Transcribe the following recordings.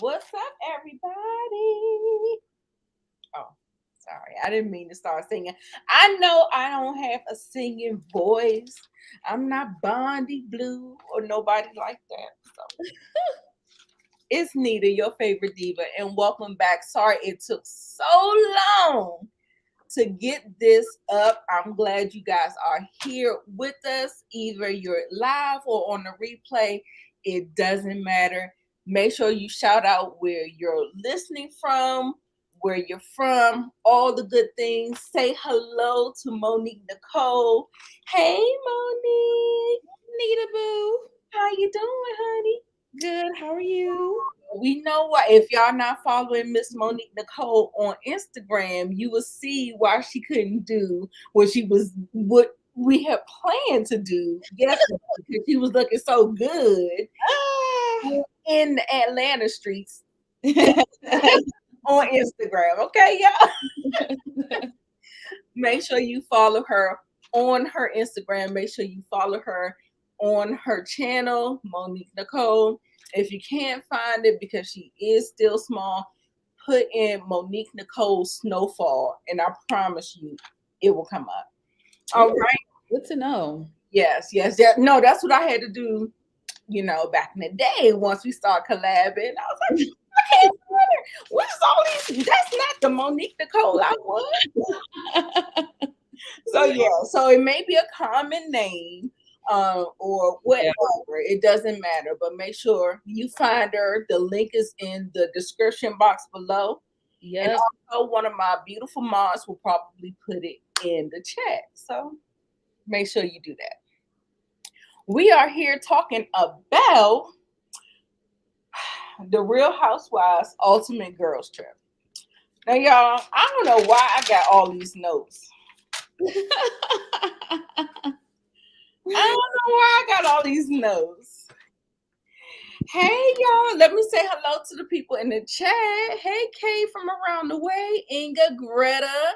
What's up, everybody? Oh, sorry. I didn't mean to start singing. I know I don't have a singing voice. I'm not Bondi Blue or nobody like that. So it's Nita, your favorite diva, and welcome back. Sorry it took so long to get this up. I'm glad you guys are here with us. Either you're live or on the replay. It doesn't matter. Make sure you shout out where you're listening from, where you're from, all the good things. Say hello to Monique Nicole. Hey, Monique. Nita Boo. How you doing, honey? Good. How are you? We know why. If y'all not following Miss Monique Nicole on Instagram, you will see why she couldn't do what we had planned to do yesterday because she was looking so good Ah. in the Atlanta streets on Instagram. Okay, y'all. Make sure you follow her on her Instagram. Make sure you follow her on her channel, Monique Nicole. If you can't find it because she is still small, put in Monique Nicole Snowfall, and I promise you it will come up. All Ooh, right. good to know. Yes, yes, yes. No, that's what I had to do, back in the day once we start collabing. I was like, I can't find her. What is all these? That's not the Monique Nicole I was. So yeah, so it may be a common name, or Yeah. whatever. It doesn't matter, but make sure you find her. The link is in the description box below, and Yep. also one of my beautiful moms will probably put it in the chat. So make sure you do that. We are here talking about the Real Housewives Ultimate Girls Trip. Now, y'all, I don't know why I got all these notes. I don't know why I got all these notes. Hey y'all, let me say hello to the people in the chat. Hey Kay from around the way, Inga, Greta,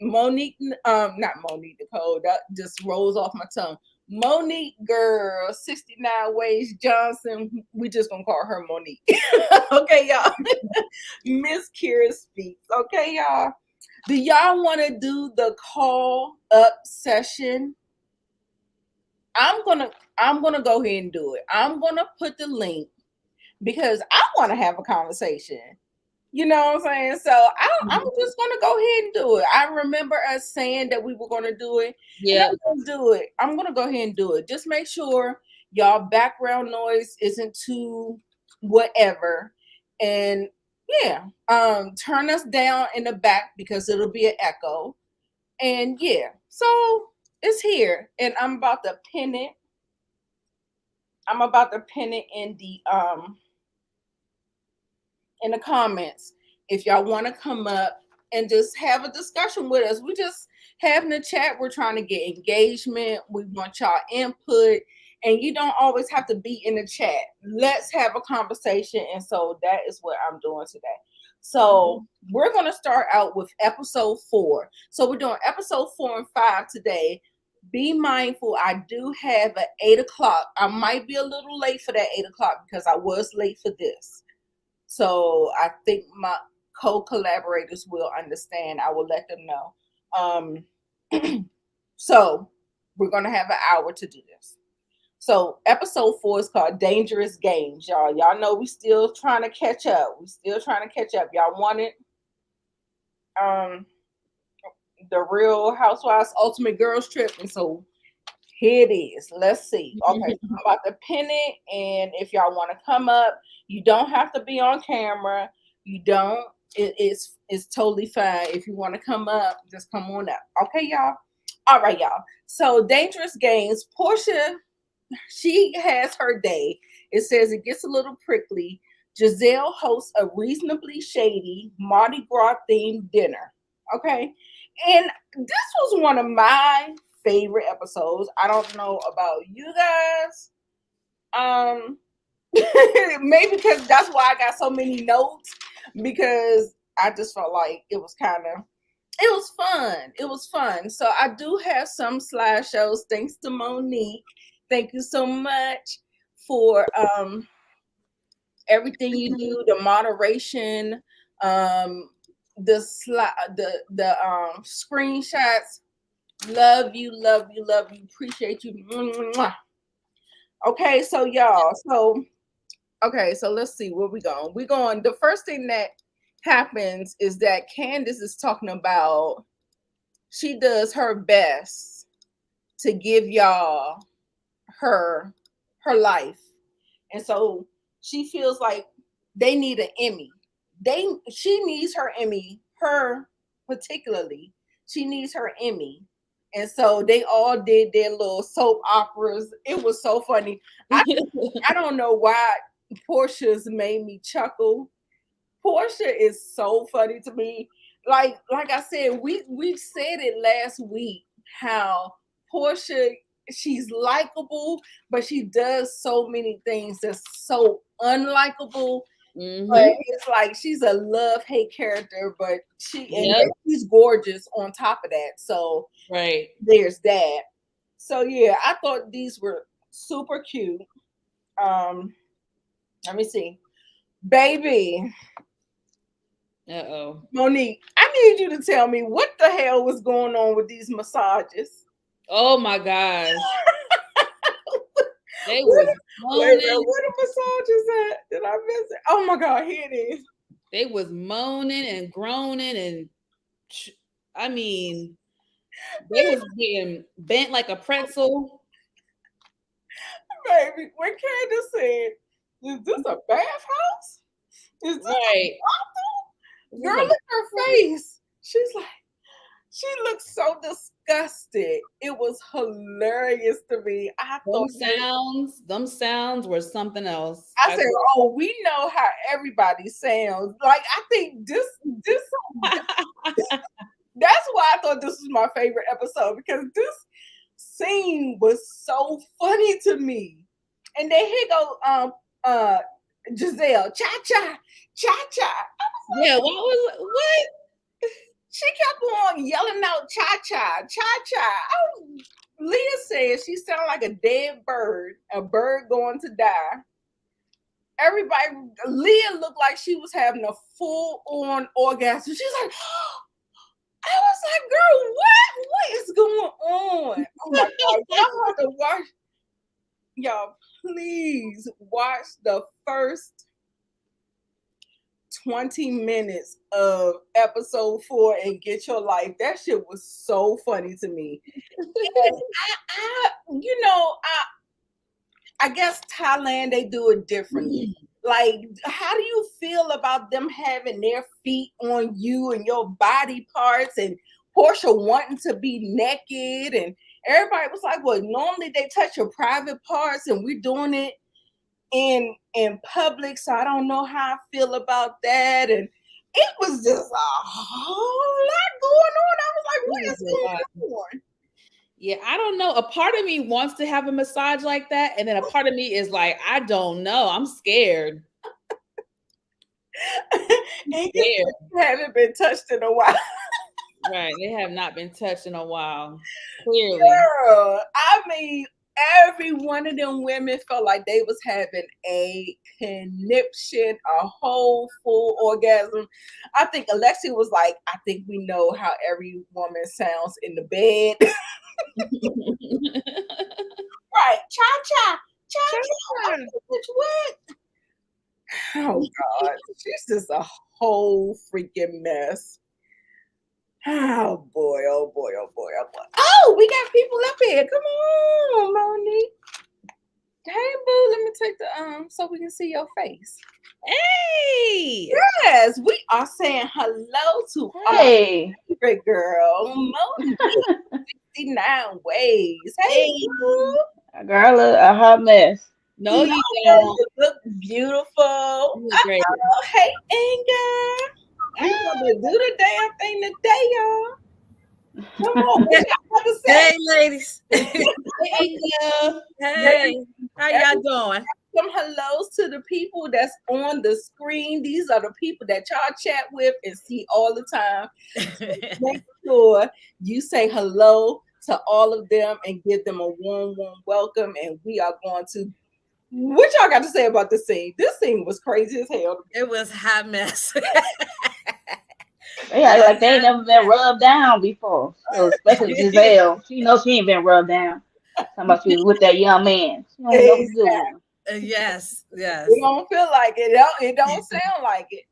Monique, not Monique Nicole, that just rolls off my tongue. Monique girl, 69 Ways Johnson. We just gonna call her Monique. Okay, y'all. Miss Kira speaks. Okay, y'all. Do y'all want to do the call up session? I'm gonna go ahead and do it. I'm gonna put the link because I want to have a conversation. You know what I'm saying? So I'm just gonna go ahead and do it. I remember us saying that we were gonna do it, and Yeah. I'm gonna do it. I'm gonna go ahead and do it. Just make sure y'all background noise isn't too whatever, and yeah, turn us down in the back because it'll be an echo. And yeah, so it's here, and I'm about to pin it in the comments if y'all want to come up and just have a discussion with us. We just having a chat. We're trying to get engagement. We want y'all input, and you don't always have to be in the chat. Let's have a conversation, and so that is what I'm doing today. So we're gonna start out with episode 4. So we're doing episode 4 and 5 today. Be mindful. I do have at 8 o'clock. I might be a little late for that 8 o'clock because I was late for this. So I think my co-collaborators will understand. I will let them know. So we're gonna have an hour to do this. So episode 4 is called Dangerous Games, y'all. Y'all know we still trying to catch up. We still trying to catch up. Y'all want it? Um, the Real Housewives Ultimate Girls Trip, and so here it is. Let's see. Okay, so I'm about to pin it, and if y'all want to come up, you don't have to be on camera. You don't. It's totally fine. If you want to come up, just come on up. Okay, y'all. All right, y'all. So Dangerous Games. Portia, she has her day. It says it gets a little prickly. Giselle hosts a reasonably shady Mardi Gras themed dinner. Okay, and this was one of my favorite episodes. I don't know about you guys. Um, maybe because that's why I got so many notes because I just felt like it was fun. It was fun. So I do have some slideshows. Thanks to Monique. Thank you so much for everything you do, the moderation, the screenshots. Love you, love you, love you. Appreciate you. Mwah. Okay, so y'all, so let's see where we going. We going. The first thing that happens is that Candace is talking about she does her best to give y'all her life, and so she feels like they need an Emmy. She needs her Emmy. Her particularly, she needs her Emmy. And so they all did their little soap operas. It was so funny. I I don't know why Portia's made me chuckle. Portia is so funny to me. Like I said, we said it last week how Portia, she's likable, but she does so many things that's so unlikable. But it's like she's a love-hate character, but she's gorgeous on top of that. So Right. there's that. So yeah, I thought these were super cute. Let me see. Baby, Uh-oh. Monique, I need you to tell me what the hell was going on with these massages. Oh my gosh. They Where was where moaning. the massages at? Did I miss it? Oh my god, here it is. They was moaning and groaning and I mean, they was being bent like a pretzel. Baby, when Candace said, "Is this a bathhouse? Is this Right. a girl? Look at her face. She's like, she looks so disgusted. It was hilarious to me. I thought them sounds were something else. I said, "Oh, we know how everybody sounds." Like I think this that's why I thought this was my favorite episode because this scene was so funny to me. And then here go Giselle, cha cha, cha cha. Yeah, what? She kept on yelling out cha cha, cha cha. Leah said she sounded like a dead bird, a bird going to die. Everybody, Leah looked like she was having a full-on orgasm. She's like, I was like, girl, what is going on? Oh my god, y'all have to watch. Y'all, please watch the first 20 minutes of episode 4 and get your life. That shit was so funny to me. And I guess Thailand, they do it differently. Like, how do you feel about them having their feet on you and your body parts and Portia wanting to be naked? And everybody was like, well, normally they touch your private parts and we're doing it in public. So I don't know how I feel about that. And it was just a whole lot going on. I was like, what is going on? Yeah, I don't know. A part of me wants to have a massage like that, and then a part of me is like, I don't know. I'm scared. And you haven't been touched in a while. Right. They have not been touched in a while. Clearly. Girl, I mean, every one of them women felt like they was having a conniption, a whole full orgasm. I think Alexia was like, I think we know how every woman sounds in the bed. Right. Cha-cha. Cha-cha. What? Oh, God. She's just a whole freaking mess. Oh, boy. Oh, boy. Oh, boy. Oh, boy. Oh, we got people up here. Come on, Monique. Hey, boo. Let me take the, so we can see your face. Hey. Yes, we are saying hello to our favorite girl, Monique. 69 ways. Hey, boo. Girl, a hot mess. No, you don't. You look beautiful. Great. Hey, Inga. I'm gonna do the damn thing today, y'all. Come on, what y'all got to say? Hey, ladies. Hey, Inga. Hey, how y'all doing? Some hellos to the people that's on the screen. These are the people that y'all chat with and see all the time. So make sure you say hello to all of them and give them a warm, warm welcome. And we are going to What y'all got to say about this scene? This scene was crazy as hell. It was a hot mess. They act like they ain't never been rubbed down before. So especially Giselle. She knows she ain't been rubbed down. Somebody she was with that young man. She don't know what to do with him. Yes. It don't feel like it. It don't sound like it.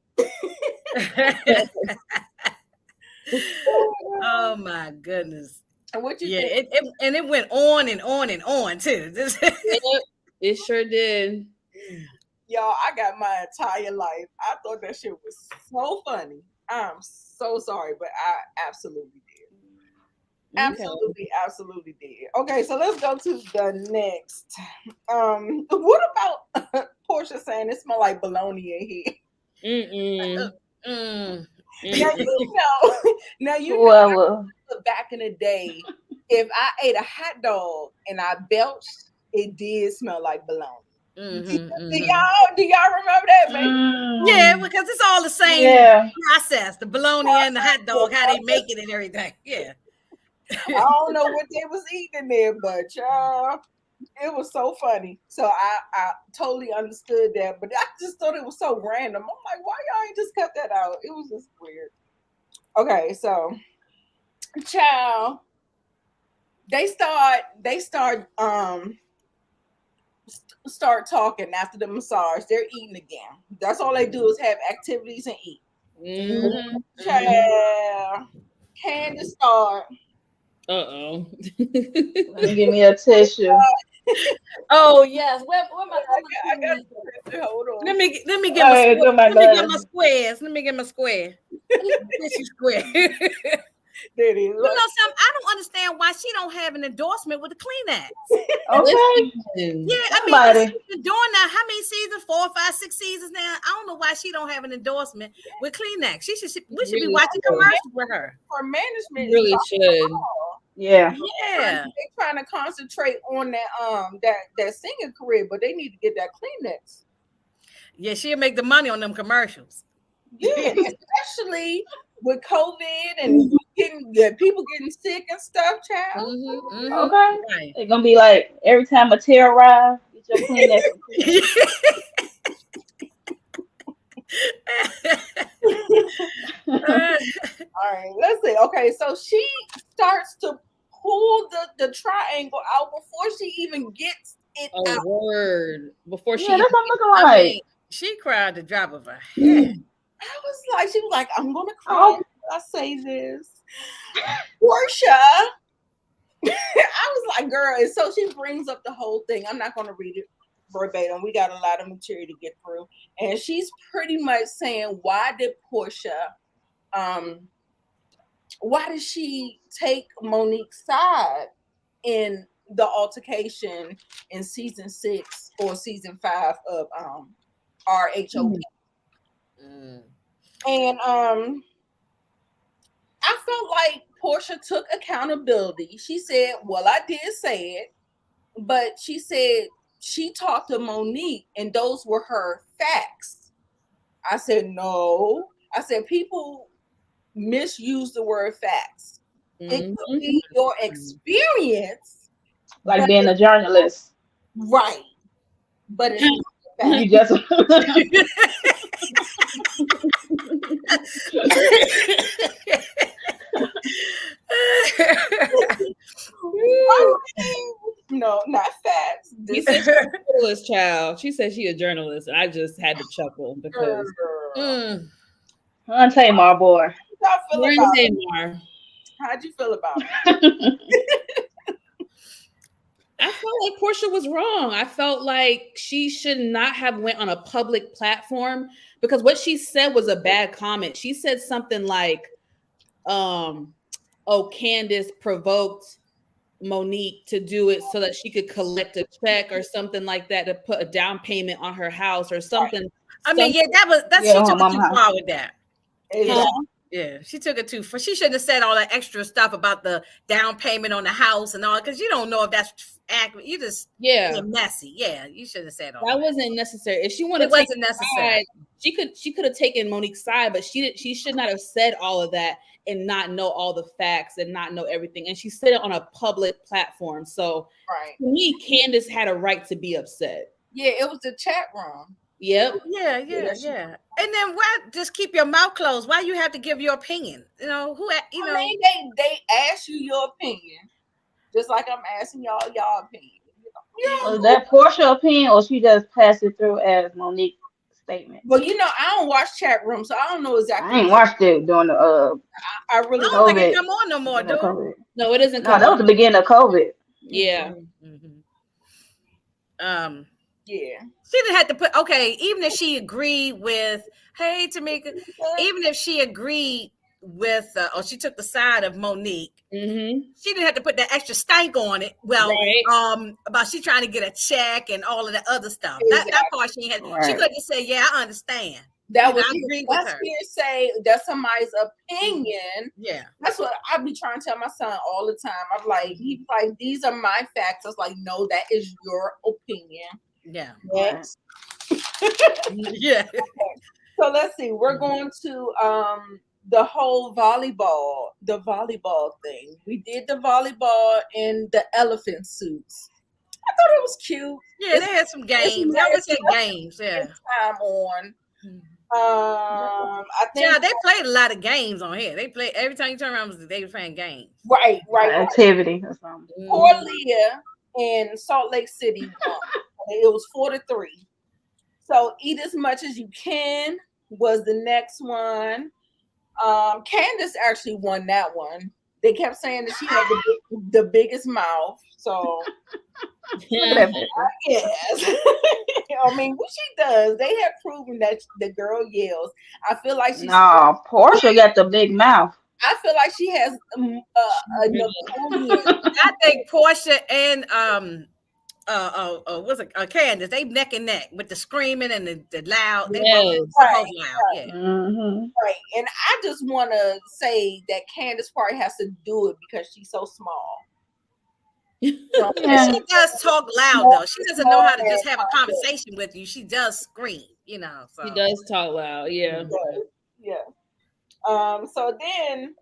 Oh my goodness. And what you Yeah, think? it went on and on and on too. It sure did. Y'all, I got my entire life. I thought that shit was so funny. I'm so sorry, but I absolutely did. Absolutely did. Okay, so let's go to the next. What about Portia saying it smell like bologna in here? Now you know back in the day, if I ate a hot dog and I belched, it did smell like bologna. Do y'all remember that, baby? Yeah, because it's all the same process. The bologna and the hot dog, how they make it and everything. Yeah. I don't know what they was eating there, but y'all, it was so funny. So I totally understood that, but I just thought it was so random. I'm like, why y'all ain't just cut that out? It was just weird. Okay, so child, they start talking after the massage. They're eating again. That's all they do is have activities and eat. Child, Candace start. Uh-oh. Let me give me a tissue. Oh yes. Where my I got the picture. Hold on. Let me get my squares. Let me get my square. Tissue square. There it is. You know something? I don't understand why she don't have an endorsement with the Kleenex. Okay. Yeah, I mean, she's been doing that how many seasons? 4, 5, 6 seasons now. I don't know why she don't have an endorsement with Kleenex. We should be watching commercials with her. Her management really should. Yeah. They're trying to concentrate on that singing career, but they need to get that Kleenex. Yeah, she'll make the money on them commercials. Yeah, especially with COVID and people getting sick and stuff, child. Okay. Right. It's gonna be like every time a tear arrives, get your Kleenex. All right, let's see. Okay, so she starts to pull the triangle out before she even gets it out. Word. Before she that's what I'm looking like. I mean, she cried the drop of her head. She was like, I'm gonna cry. I say this. Portia. I was like, girl, and so she brings up the whole thing. I'm not gonna read it verbatim. We got a lot of material to get through. And she's pretty much saying, why did Portia why did she take Monique's side in the altercation in season 6 or season 5 of RHOP? And I felt like Portia took accountability. She said, well, I did say it, but she said she talked to Monique and those were her facts. I said, no. I said, people misuse the word facts. It could be your experience. Like being a journalist. Right. But it's not you just no, not facts. She said she's a journalist, child. She said she's a journalist, and I just had to chuckle because Tamar boy. How'd you feel about it? I felt like Portia was wrong. I felt like she should not have went on a public platform because what she said was a bad comment. She said something like, Candace provoked Monique to do it so that she could collect a check or something like that to put a down payment on her house or something. I mean, she took it too far with that. Yeah, she took it too far. She shouldn't have said all that extra stuff about the down payment on the house and all, because you don't know if that's accurate. You just messy. Yeah, you should have said all that. That wasn't necessary. If she wanted to take necessary. She could have taken Monique's side, but she should not have said all of that and not know all the facts and not know everything. And she said it on a public platform. So to me, Candace had a right to be upset. Yeah, it was the chat room. Yep. Yeah. And then why just keep your mouth closed? Why you have to give your opinion? You know who? You know, they ask you your opinion, just like I'm asking y'all opinion. Was that Portia opinion, or she just passed it through as Monique's statement? Well, I don't watch chat room, so I don't know exactly. I ain't watched it during the I really don't think it come on no more, do it? No, it doesn't. No, that was the beginning of COVID. Yeah. Yeah. She didn't have to put, okay, even if she agreed with, hey, Tamika, even if she agreed with, or she took the side of Monique, she didn't have to put that extra stank on it. Well, about she trying to get a check and all of that other stuff. Exactly. That part she had. Right. She could have said, yeah, I understand. That was, I agree with her. Hearsay, that's somebody's opinion. Yeah. That's what I be trying to tell my son all the time. I'm like, he's like, these are my facts. I was like, no, that is your opinion. Yeah. Next. Yeah. So let's see. We're going to the whole volleyball thing. We did the volleyball in the elephant suits. I thought it was cute. Yeah, they had some games. They always had games. Yeah. Time on. I think they played a lot of games on here. They played every time you turn around, they were playing games. Right. Activity or something. Poor Leah in Salt Lake City won. It was 4-3. So Eat As Much As You Can was the next one. Candace actually won that one. They kept saying that she had the biggest mouth. So yes. I mean, what she does, they have proven that the girl yells. I feel like she's Portia got the big mouth. I feel like she has a Napoleon. I think Portia and what's it? Candace, they neck and neck with the screaming and the loud. They both loud. Yeah. Right. And I just want to say that Candace probably has to do it because she's so small. She does talk loud though. She doesn't know how to just have a conversation with you. She does scream, so. She does talk loud, yeah. So then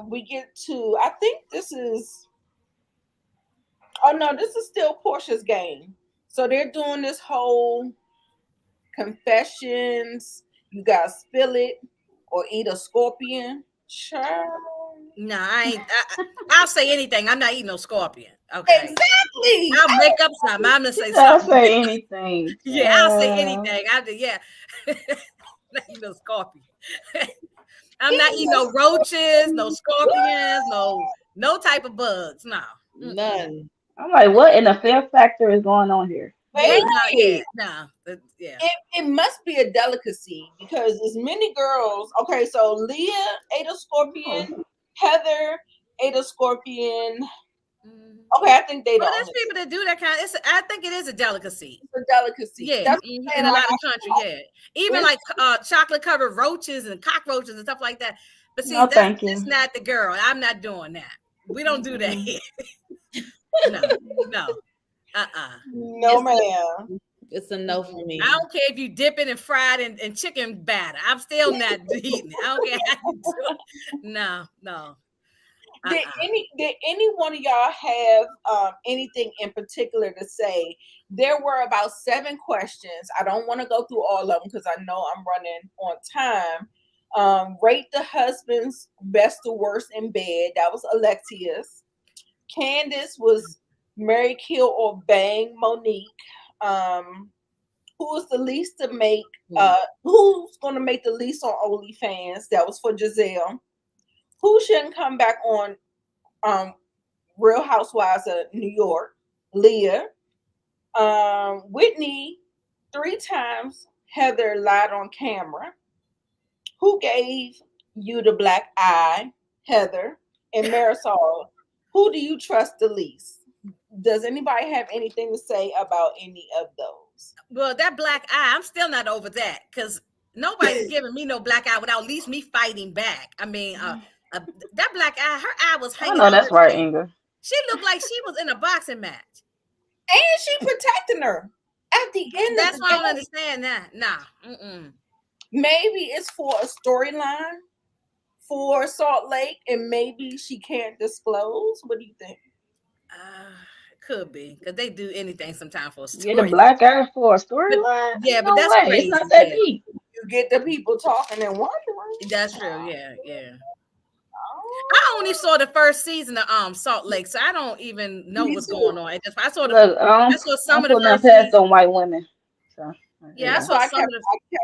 we get to, I think this is still Portia's game. So they're doing this whole confessions. You gotta spill it or eat a scorpion. Child. No, I'll say anything. I'm not eating no scorpion. Okay. Exactly. I'll make up something. I'm gonna say something. I'll say anything. Yeah, I'll say anything. Not eating no scorpion. I'm not eating no roaches, no scorpions, no type of bugs. No. None. I'm like, what in the fear factor is going on here? It must be a delicacy because as many girls. Okay, so Leah ate a scorpion, Heather ate a scorpion. Okay, I think they don't. There's people that do that kind of. I think it is a delicacy. It's a delicacy. Yeah, in a lot of countries. Yeah, even like chocolate covered roaches and cockroaches and stuff like that. But see, that's not the girl. I'm not doing that. We don't do that here. No. No, ma'am. It's a no for me. I don't care if you dip it in fried and chicken batter. I'm still not eating it. I don't care how you do it. No. Did any one of y'all have anything in particular to say? There were about 7 questions. I don't want to go through all of them because I know I'm running on time. Rate the husband's best to worst in bed. That was Alexia's. Candace was marry, kill, or bang Monique. Who is the least to make? Who's going to make the least on OnlyFans? That was for Giselle. Who shouldn't come back on Real Housewives of New York? Leah. Whitney, 3 times Heather lied on camera. Who gave you the black eye? Heather. And Marisol, who do you trust the least? Does anybody have anything to say about any of those? Well, that black eye, I'm still not over that because nobody's giving me no black eye without at least me fighting back. I mean, that black eye, her eye was hanging. Oh, no, that's right, Inga. She looked like she was in a boxing match. And she protecting her at the end. That's why I don't understand that. Nah. Maybe it's for a storyline for Salt Lake, and maybe she can't disclose. What do you think? could be because they do anything sometimes for a story. Get a black guy for a storyline. Yeah, no but that's way. crazy. It's not that deep. You get the people talking and wondering. That's true. Yeah. I only saw the first season of Salt Lake, so I don't even know what's going on. I saw some of the first past on white women. So yeah, I saw some of the. I kept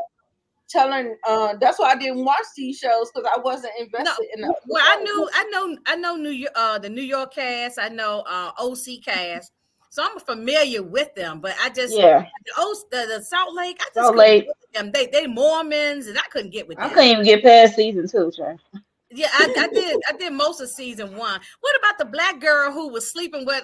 telling that's why I didn't watch these shows because I wasn't invested in them. Well, I know New York, the New York cast. I know OC cast, so I'm familiar with them. But I just the Salt Lake. I just couldn't get with them. They Mormons, and I couldn't get with them. I couldn't even get past season 2, Trey. Yeah, I did most of season 1. What about the black girl who was sleeping with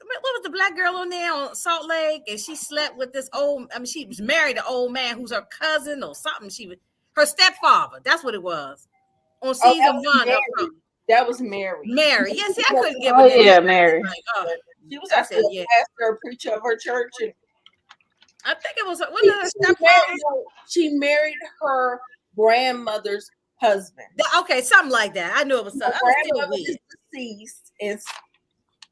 what was the black girl on there on Salt Lake, and she slept with this old? I mean, she was married to an old man who's her cousin or something. She was her stepfather. That's what it was on season 1. That was Mary. Mary, yes, I couldn't get with that. Yeah, Mary. She was actually a pastor, preacher of her church, and I think it was one of her stepfathers. She married her grandmother's husband. Okay, something like that. I knew it was something. Grandmother is deceased, and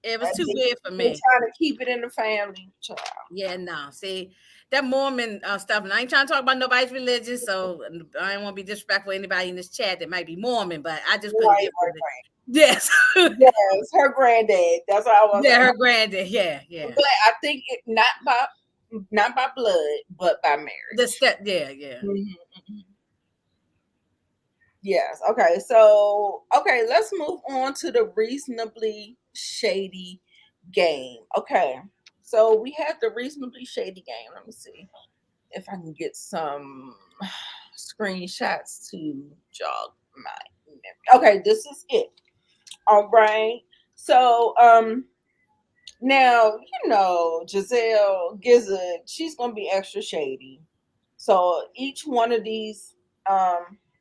it was too weird for me. Trying to keep it in the family. Child. Yeah, no. See, that Mormon stuff, and I ain't trying to talk about nobody's religion, so I don't want to be disrespectful to anybody in this chat that might be Mormon, but I just couldn't get with it. Yes. Yes, her granddad. That's what I was. Yeah, her granddad. Yeah. But I think it not by blood, but by marriage. The step, yeah. Mm-hmm. Yes. Okay. So, let's move on to the reasonably shady game. Okay. So we have the reasonably shady game. Let me see if I can get some screenshots to jog my memory. Okay, this is it. All right. So, now, Giselle Gizzard, she's going to be extra shady. So each one of these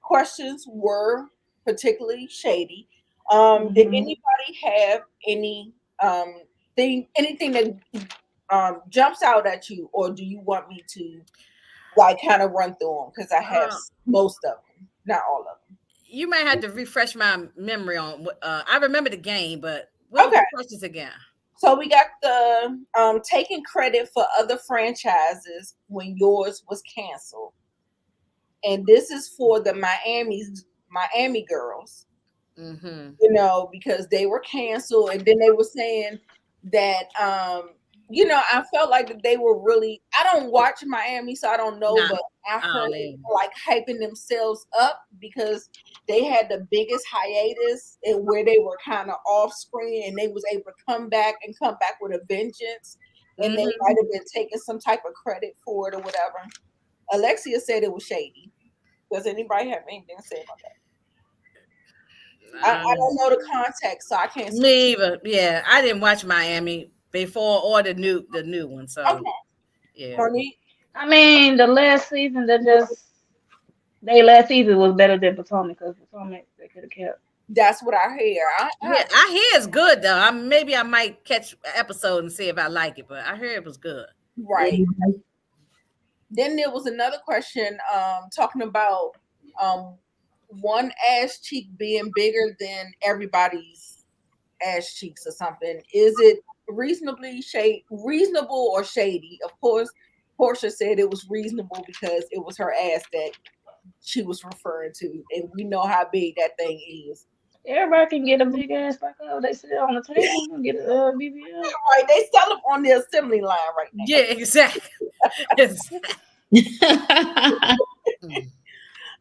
questions were particularly shady. Did anybody have anything that jumps out at you, or do you want me to kind of run through them? Because I have most of them, not all of them. You might have to refresh my memory on. I remember the game, but what were the questions again? So we got the taking credit for other franchises when yours was canceled. And this is for the Miami girls, because they were canceled. And then they were saying that, I felt like that they were really, I don't watch Miami, so I don't know, but I heard hyping themselves up because they had the biggest hiatus and where they were kind of off screen and they was able to come back with a vengeance. And they might have been taking some type of credit for it or whatever. Alexia said it was shady. Does anybody have anything to say about that? I don't know the context, so I can't. Me either. Yeah, I didn't watch Miami before or the new one. So yeah. Monique? I mean, the last season last season was better than Potomac because Potomac they could have kept. That's what I hear. I hear it's good though. Maybe I might catch an episode and see if I like it, but I heard it was good. Right. Then there was another question talking about one ass cheek being bigger than everybody's ass cheeks or something. Is it reasonable or shady? Of course, Portia said it was reasonable because it was her ass that she was referring to, and we know how big that thing is. Everybody can get a big ass like they sit on the table and get a BBL. Right, they sell them on the assembly line right now. Yeah, exactly.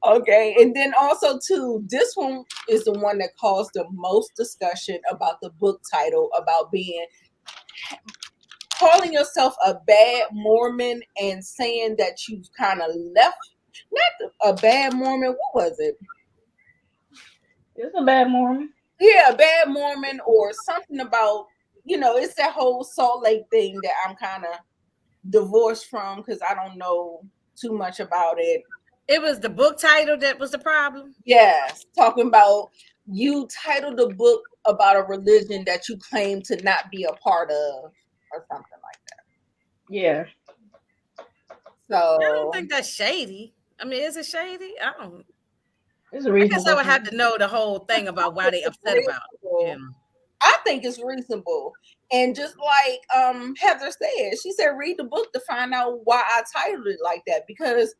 Okay, and then also too, this one is the one that caused the most discussion about the book title, about calling yourself a bad Mormon and saying that you've kind of left, not a bad Mormon, what was it? It's a bad Mormon. Yeah, a bad Mormon or something about, it's that whole Salt Lake thing that I'm kind of divorced from because I don't know too much about it. It was the book title that was the problem? Yes, talking about you titled the book about a religion that you claim to not be a part of or something like that. Yeah. So I don't think that's shady. I mean, is it shady? I guess I would have to know the whole thing about why they upset about it. I think it's reasonable. And just like Heather said, she said, read the book to find out why I titled it like that. Because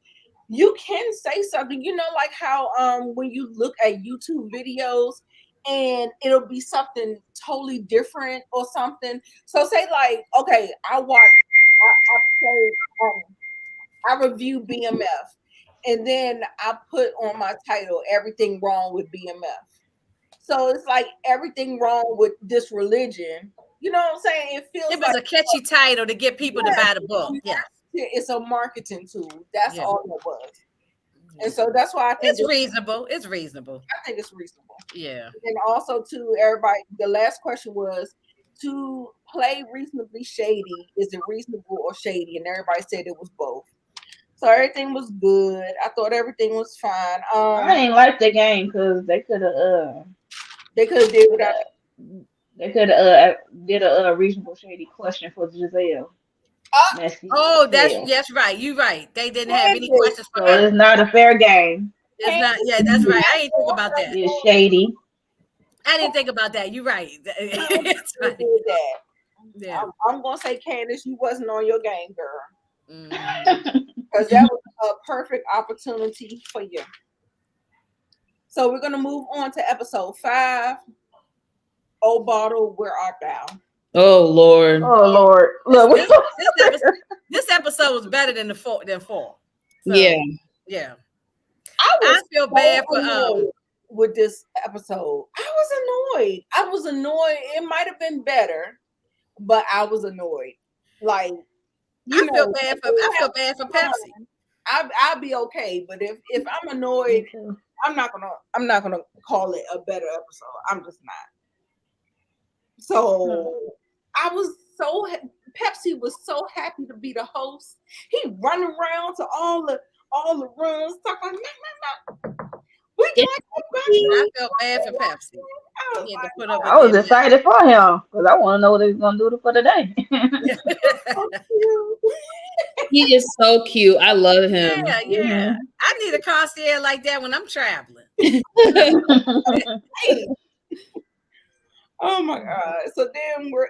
you can say something, like how when you look at YouTube videos and it'll be something totally different or something. So say like, okay, I review BMF, and then I put on my title everything wrong with BMF. So it's like everything wrong with this religion. You know what I'm saying? It feels it was a catchy title to get people to buy the book. Yeah. It's a marketing tool. That's all it was. And Yeah. so that's why I think it's reasonable. It's reasonable. I think it's reasonable. Yeah. And also to everybody, the last question was, to play reasonably shady, is it reasonable or shady? And everybody said it was both. So everything was good. I thought everything was fine. I didn't like the game because they could have did without. They could have did a reasonable shady question for Giselle. Oh, that's right. You're right. They didn't have any questions for her. It's not a fair game. It's not. Yeah, that's right. I didn't think about that. It's shady. I didn't think about that. You're right. It's right. Yeah. I'm gonna say, Candace, you wasn't on your game, girl. Because that was a perfect opportunity for you. So we're gonna move on to episode 5. Oh, bottle, where art thou? Oh Lord. Oh Lord. Look, this episode was better than four. So, yeah. I feel bad for with this episode. I was annoyed. It might have been better, but I was annoyed. Like, I feel bad for Pepsi. I'll be okay, but if I'm annoyed, I'm not gonna call it a better episode. I'm just not. So I was Pepsi was so happy to be the host. He running around to all the rooms talking like, I feel bad for Pepsi. I was excited for him because I want to know what he's gonna do for the day. He is so cute. I love him. Yeah. I need a concierge like that when I'm traveling. Oh my God. So then we're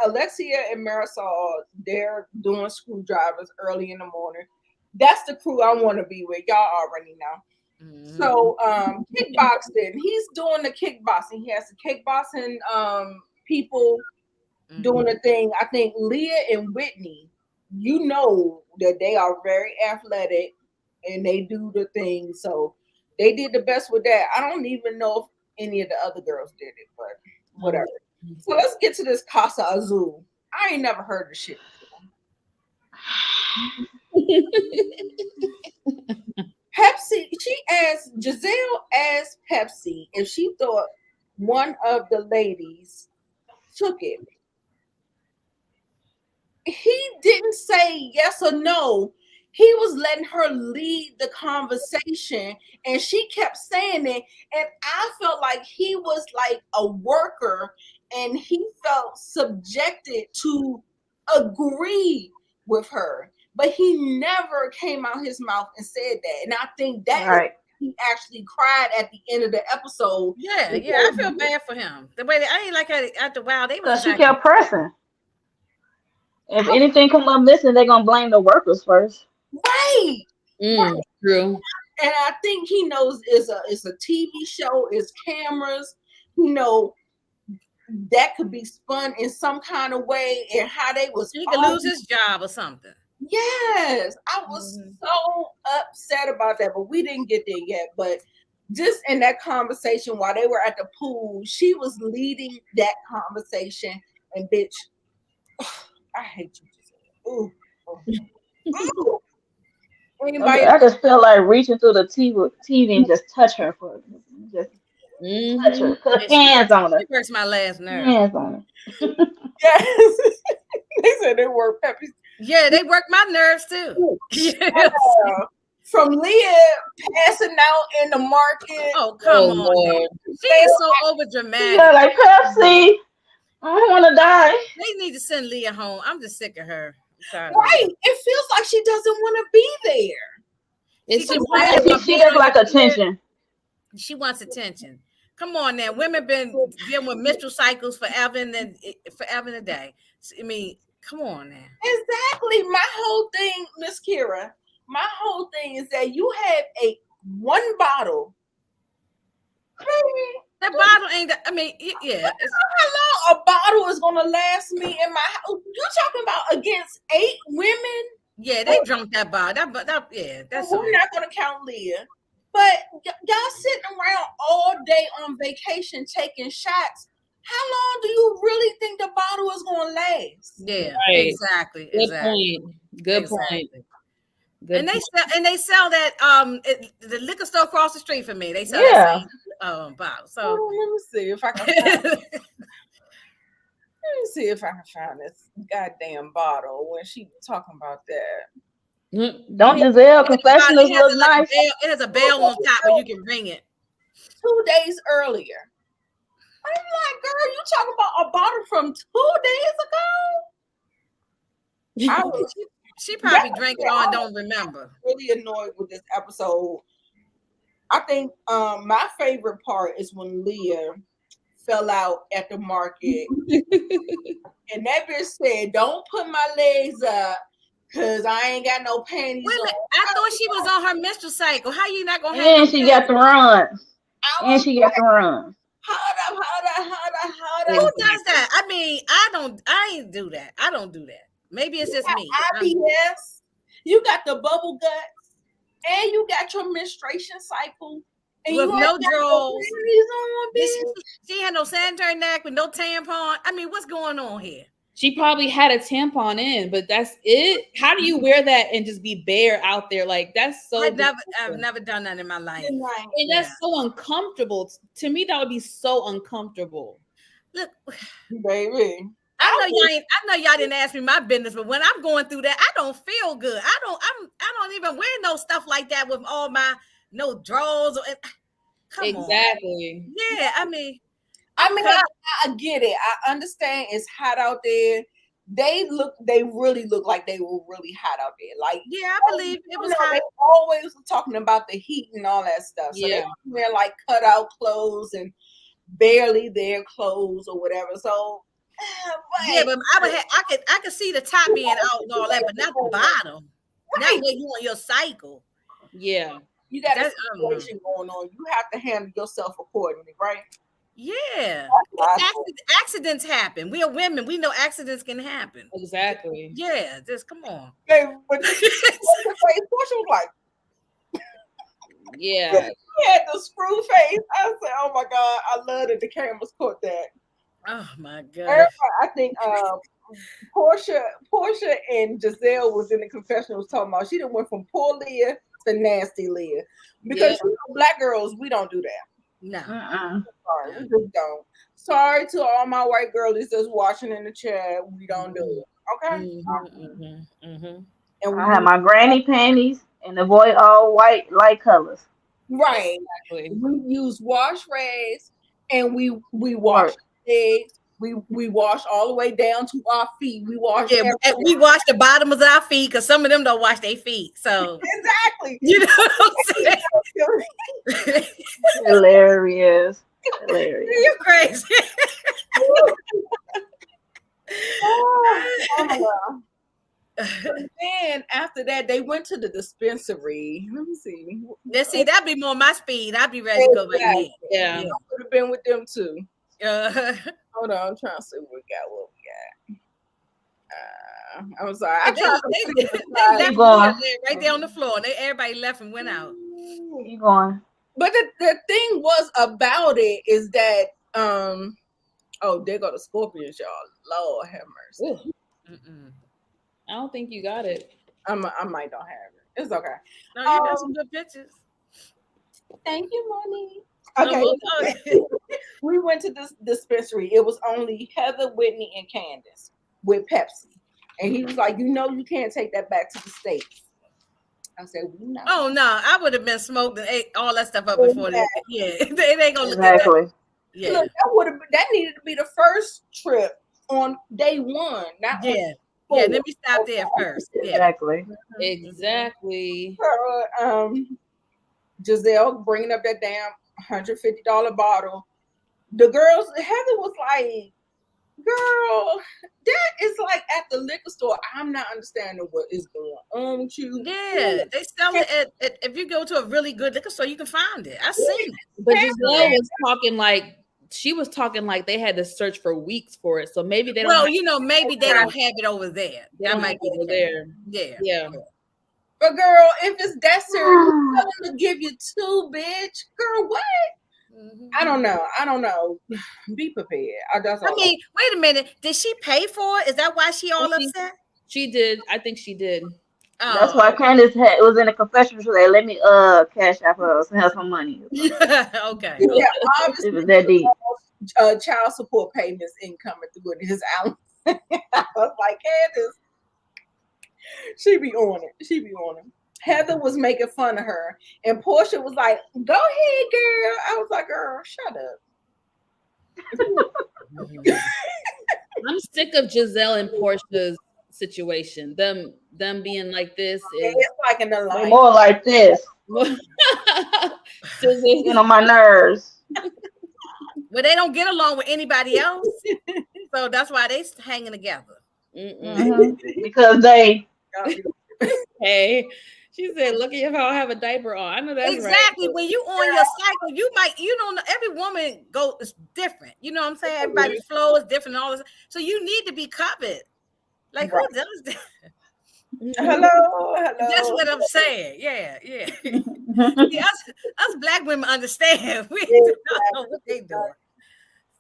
Alexia and Marisol, they're doing screwdrivers early in the morning. That's the crew I want to be with. Y'all already know. Mm-hmm. So kickboxing, he's doing the kickboxing. He has the kickboxing people doing the thing. I think Leah and Whitney, you know that they are very athletic and they do the thing. So they did the best with that. I don't even know if any of the other girls did it, but whatever. So let's get to this Casa Azul. I ain't never heard of shit before. Pepsi, Giselle asked Pepsi if she thought one of the ladies took it. He didn't say yes or no. He was letting her lead the conversation, and she kept saying it. And I felt like he was like a worker, and he felt subjected to agree with her. But he never came out his mouth and said that. And I think that he actually cried at the end of the episode. Yeah, I feel bad for him. The way I ain't like after a while they was. She kept pressing. If anything come up missing, they're gonna blame the workers first. Right. True. And I think he knows it's a TV show, it's cameras, that could be spun in some kind of way, and how they was he could lose his job or something. Yes, I was so upset about that, but we didn't get there yet. But just in that conversation while they were at the pool, she was leading that conversation, and bitch, I hate you. Ooh. Ooh. Anybody? I just feel like reaching through the TV and just touch her for just touch her, put hands on her. It hurts my last nerve. Hands on her. Yes, they said they work Pepsi. Yeah, they work my nerves too. Yes. From Leah passing out in the market. Oh, come on. She is so over dramatic. Yeah, like Pepsi. I don't want to die. They need to send Leah home. I'm just sick of her. Right. It feels like she doesn't want to be there. She does like attention. She wants attention. Come on now, women been dealing with menstrual cycles forever and a day. I mean, come on now. Exactly. My whole thing, Miss Kira, my whole thing is that you have one bottle. That bottle ain't. I mean, yeah. How long a bottle is gonna last me in my house? You're talking about against 8 women? Yeah, they drunk that bottle. Yeah, that's. We're not gonna count Leah, but y'all sitting around all day on vacation taking shots. How long do you really think the bottle is gonna last? Yeah, right. Exactly. Good point. And they sell that the liquor store across the street from me. They sell that same bottle. So let me see if I can. Let me see if I can find this goddamn bottle when she talking about that. Don't Giselle confessionals look nice? It has a bell on top where you can ring it. 2 days earlier. I'm like, girl, you talking about a bottle from 2 days ago? She probably drank it all and don't remember. Really annoyed with this episode. I think my favorite part is when Leah fell out at the market and that bitch said, "Don't put my legs up because I ain't got no panties on." I thought she was on her menstrual cycle. How you not gonna have? And she got to run. And she got to run. Hold up. Who does that? I mean, I ain't do that. I don't do that. Maybe it's just me. IBS. You got the bubble guts, and you got your menstruation cycle. And with no drawers. She had no sanitary neck with no tampon. I mean, what's going on here? She probably had a tampon in, but that's it. How do you wear that and just be bare out there? Like, that's so. I've never done that in my life. And that's so uncomfortable. To me, that would be so uncomfortable. Look, baby. I know y'all didn't ask me my business, but when I'm going through that, I don't feel good. I don't even wear no stuff like that with all my no drawers. Come exactly. On. Yeah, I mean, I get it. I understand it's hot out there. They really look like they were really hot out there. Like, yeah, I believe it was hot. They always were talking about the heat and all that stuff. So they wear like cutout clothes and barely their clothes or whatever. So but I could see the top being out and all that, but not the bottom. Right. Not where you on your cycle. Yeah. You got a situation going on. You have to handle yourself accordingly, right? Yeah. Accidents happen. We are women. We know accidents can happen. Exactly. Yeah, just come on. Okay, but Portia was like, yeah. He had the screw face. I said, "Oh my god, I love that the cameras caught that." Oh my god! Everybody, I think Portia and Giselle was in the confessionals talking about she done went from poor Leah to nasty Leah because black girls we don't do that. No, sorry, we just don't. Sorry to all my white girlies that's watching in the chat, we don't do it. Okay. And I have my granny panties and avoid all white light colors. Right. Exactly. We use wash rags and we wash. Legs. We wash all the way down to our feet. We wash. We wash the bottoms of our feet because some of them don't wash their feet. So exactly, you know what I'm saying? Hilarious. You're crazy. Oh my god. And then after that, they went to the dispensary. Let me see. Let's see. That'd be more my speed. I'd be ready to go back in. Yeah, I would have been with them too. Hold on, I'm trying to see what we got. I'm sorry. They left right there on the floor. Everybody left and went out. You going? But the thing was about it is that there go the scorpions, y'all. Lord have mercy. I don't think you got it. I might not have it. It's okay. No, you got some good pictures. Thank you, Monique. Okay. We went to this dispensary. It was only Heather, Whitney, and Candace with Pepsi. And he was like, you can't take that back to the States. I said, no. Oh, no. I would have been smoked and ate all that stuff up before that. Yeah. They ain't going to look at that. Yeah. Look, that needed to be the first trip on day one. Not yeah, let me stop there first. Yeah. Exactly. Giselle bringing up that damn $150 bottle. The girls, Heather was like, girl, that is like at the liquor store. I'm not understanding what is going on with you. Yeah, they sell it at if you go to a really good liquor store, you can find it. I've seen it. But Giselle was talking like they had to search for weeks for it. So maybe they don't. Well, maybe they don't have it over there. That might be the there. Yeah. But girl, if it's that serious, tell them to give you 2, bitch. Girl, what? Mm-hmm. I don't know. Be prepared. Wait a minute. Did she pay for it? Is that why she all upset? She did. I think she did. Oh. That's why Candace was in a confession. She was like, "Let me cash out her some money." Okay. Yeah, obviously it was that deep. Child support payments incoming through his Allen. I was like, Candace, she be on it. Heather was making fun of her, and Portia was like, "Go ahead, girl." I was like, "Girl, shut up." I'm sick of Giselle and Portia's situation. Them being like this is it's like in the life. More like this. My nerves. Well, they don't get along with anybody else, so that's why they hanging together. Because they. Hey, she said, "Look at how I have a diaper on." I know that's exactly right. When you on your cycle, you might, every woman is different. You know what I'm saying? Everybody's flow is different. And all this, so you need to be covered. Like who does that? Hello. That's what I'm saying. Yeah. See, us black women understand. We don't know what they doing.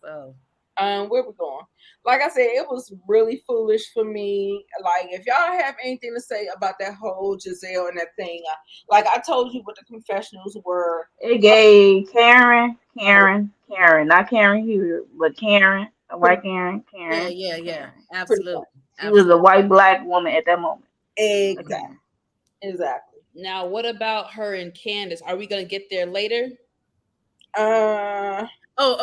So, where we going? Like I said, it was really foolish for me. Like, if y'all have anything to say about that whole Giselle and that thing, like I told you what the confessionals were. It gave Karen, not Karen Hughes, but Karen, a white Karen. Yeah, absolutely. She was a white black woman at that moment. Exactly. Now, what about her and Candace? Are we gonna get there later? Oh,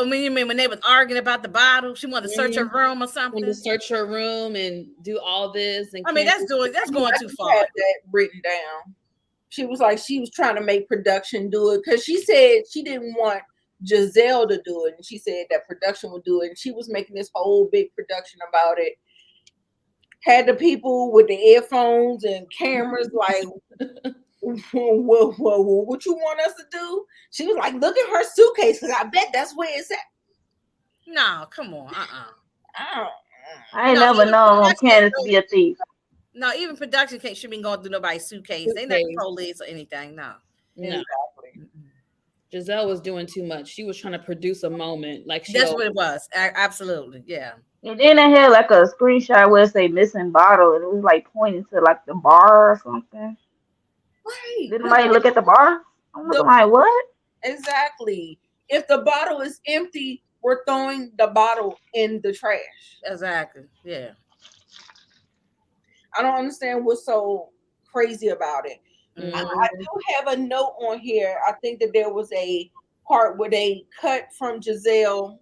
you mean when they was arguing about the bottle? She wanted to search her room or something. To search her room and do all this, and that's going too far. Had that written down. She was like, she was trying to make production do it because she said she didn't want Giselle to do it, and she said that production would do it, and she was making this whole big production about it. Had the people with the earphones and cameras like, what you want us to do? She was like, look at her suitcase because I bet that's where it's at. No, come on. I ain't never known Candace to be a thief. No, even production shouldn't be going through nobody's suitcase. They not police or anything. No. Exactly. Giselle was doing too much. She was trying to produce a moment. That's what it was. Absolutely. Yeah. And then they had like a screenshot where it say missing bottle, and it was like pointing to like the bar or something. Right. Did anybody look at the bar? I'm looking like, what? Exactly. If the bottle is empty, we're throwing the bottle in the trash. Exactly. Yeah. I don't understand what's so crazy about it. Mm-hmm. I do have a note on here. I think that there was a part where they cut from Giselle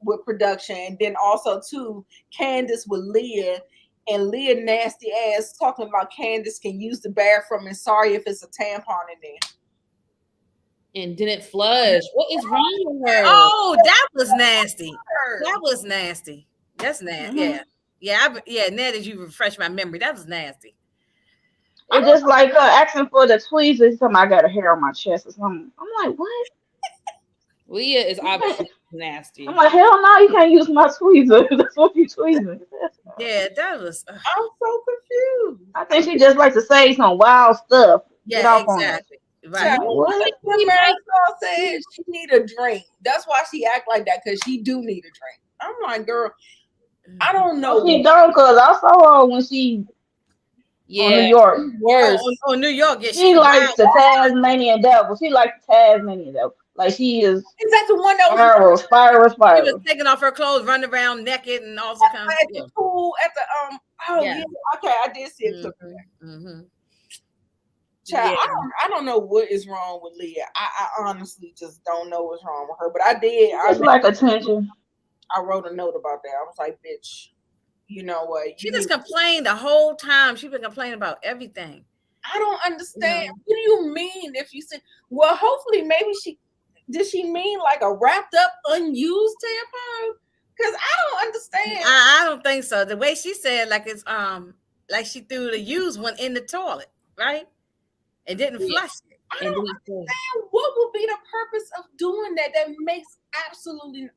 with production, and then also too Candace with Leah, and Leah nasty ass talking about Candace can use the bathroom and sorry if it's a tampon in there. And didn't flush. What is wrong with her? Oh, that was nasty. That's nasty. Mm-hmm. Yeah. Now that you refresh my memory, that was nasty. It's just like asking for the tweezers. Something I got a hair on my chest or something. I'm like, what? Leah is obviously nasty. I'm like, hell no, you can't use my tweezer. That's what you tweezing. Yeah, that was. I'm so confused. I think she just likes to say some wild stuff. Yeah, exactly. Right. What Marisol said she need a drink. That's why she act like that, because she do need a drink. I'm like, girl, I don't know. She don't, because I saw her when she on New York. On New York, yeah, she likes the Tasmanian devil. She likes the Tasmanian devil. Like she is. Is that the one that was spiral? She was taking off her clothes, running around naked, and all kinds of at the pool at the yeah. Okay, I did see it. Mm-hmm. Child, I don't know what is wrong with Leah. I honestly just don't know what's wrong with her. But I did. It's like attention. I wrote a note about that. I was like, bitch, you know what? She just complained the whole time. She's been complaining about everything. I don't understand. What do you mean if you say, well, hopefully maybe she, did she mean like a wrapped up unused tampon? Because I don't understand. I don't think so. The way she said, like it's like she threw the used one in the toilet, right? And didn't flush it. I don't understand what would be the purpose of doing that. That makes absolutely.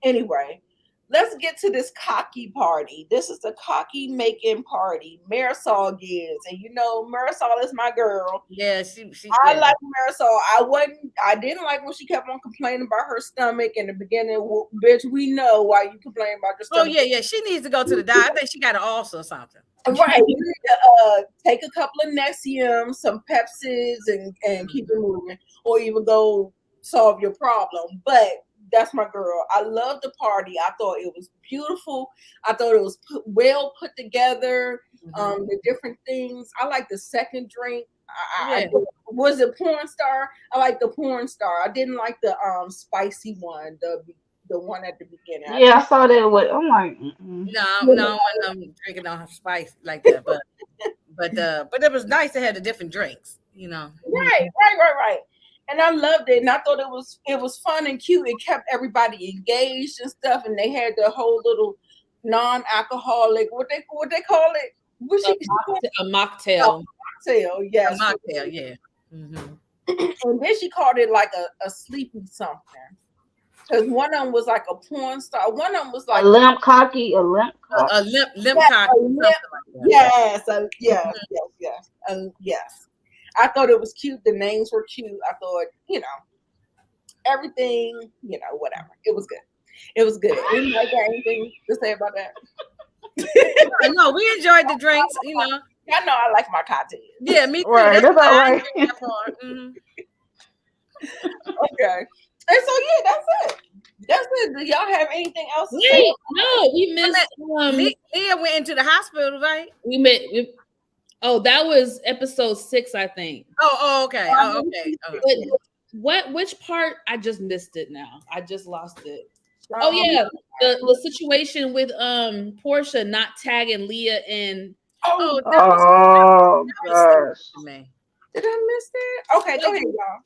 Anyway, let's get to this cocky party. This is the cocky making party Marisol gives, and you know Marisol is my girl. Yeah, I like Marisol. I didn't like when she kept on complaining about her stomach in the beginning. Well, bitch, we know why you complain about your stomach. Oh yeah. She needs to go to the doctor. I think she got an ulcer or something. Right. You need to take a couple of Nexium, some Pepsis, and keep it moving, or even go solve your problem. But that's my girl. I love the party. I thought it was beautiful. I thought it was well put together. The different things. I like the second drink. Was it porn star? I like the porn star. I didn't like the spicy one. The one at the beginning. Yeah, I saw that. I'm like, no, I'm drinking on spice like that. But it was nice to have the different drinks. You know. Right. And I loved it, and I thought it was fun and cute. It kept everybody engaged and stuff, and they had the whole little non-alcoholic what they call it? A mocktail. Mocktail, yes. A mocktail, yeah. And then she called it like a sleepy something. Because one of them was like a porn star. One of them was like a limp cocky. Yes. Yes. I thought it was cute. The names were cute. I thought, everything, whatever. It was good. Anybody got anything to say about that? No, we enjoyed the drinks, I know I like my cocktails. Yeah, me too. Right, that's all right. Okay. And so that's it. Do y'all have anything else to say? No, we missed. Leah went into the hospital, right? That was episode 6, I think. Oh, okay. But which part? I just missed it now. I just lost it. Oh yeah, the situation with Portia not tagging Leah in. Gosh. Did I miss that? Okay, go ahead, y'all.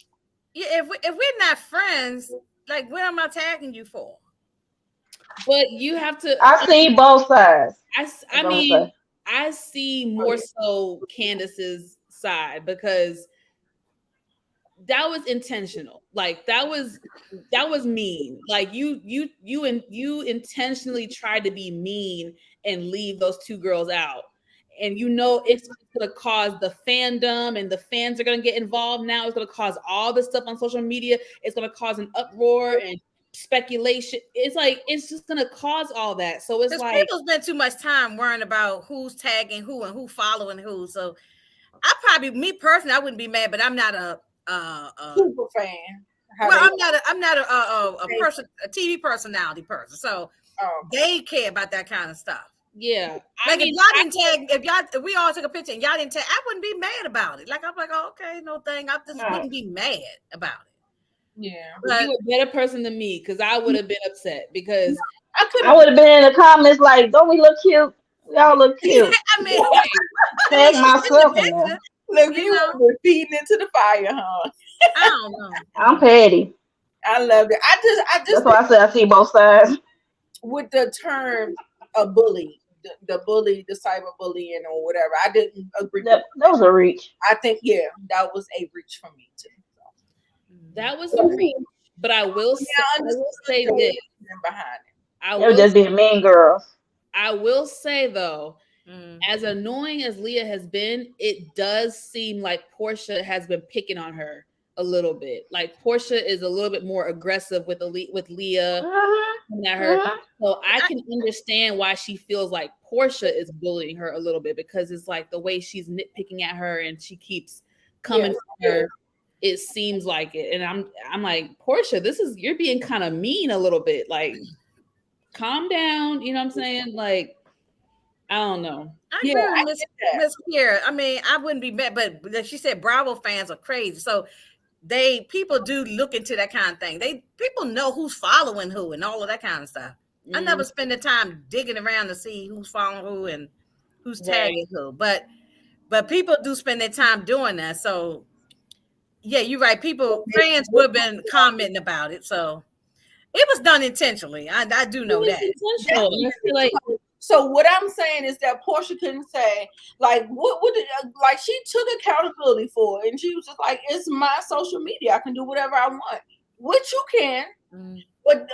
Yeah, if we're not friends, like what am I tagging you for? But you have to. I see both sides. I mean, I see more so Candace's side because that was intentional. Like that was mean. Like you intentionally tried to be mean and leave those two girls out. And it's going to cause the fandom and the fans are going to get involved now. It's going to cause all this stuff on social media. It's going to cause an uproar and speculation. It's like it's just going to cause all that. So it's like people spend too much time worrying about who's tagging who and who following who. So me personally, I wouldn't be mad, but I'm not a super fan. I'm not a person, a TV personality person. So they care about that kind of stuff. Yeah, like if y'all didn't tag, if we all took a picture and y'all didn't tag, I wouldn't be mad about it. Like I'm like, okay, no thing. I just wouldn't be mad about it. Yeah, but you a better person than me because I would have been upset because I would have been in the comments like, "Don't we look cute? We all look cute." I mean, tag myself in there. Look, you were feeding into the fire, huh? I don't know. I'm petty. I love it. I just. That's why I said I see both sides. With the term a bully. The bully, the cyberbullying or whatever. I didn't agree. That was a reach. I think, that was a reach for me too. So. That was a reach, but I will say this behind it. They were just being mean girls. I will say though, as annoying as Leah has been, it does seem like Portia has been picking on her a little bit. Like Portia is a little bit more aggressive with Leah at her. So I can understand why she feels like Portia is bullying her a little bit because it's like the way she's nitpicking at her and she keeps coming for her. It seems like it. And I'm like, Portia, you're being kind of mean a little bit. Like, calm down. You know what I'm saying? Like, I don't know. I agree with Miss Kiera. I mean, I wouldn't be mad, but she said Bravo fans are crazy. So people do look into that kind of thing. People know who's following who and all of that kind of stuff. I never spend the time digging around to see who's following who and who's tagging who. But people do spend their time doing that. So Yeah, you're right. Fans would have been commenting about it, so it was done intentionally. I do know that. Intentional. I feel like. So what I'm saying is that Portia couldn't say, like, what did, like, she took accountability for it, and she was just like, it's my social media. I can do whatever I want, which you can, but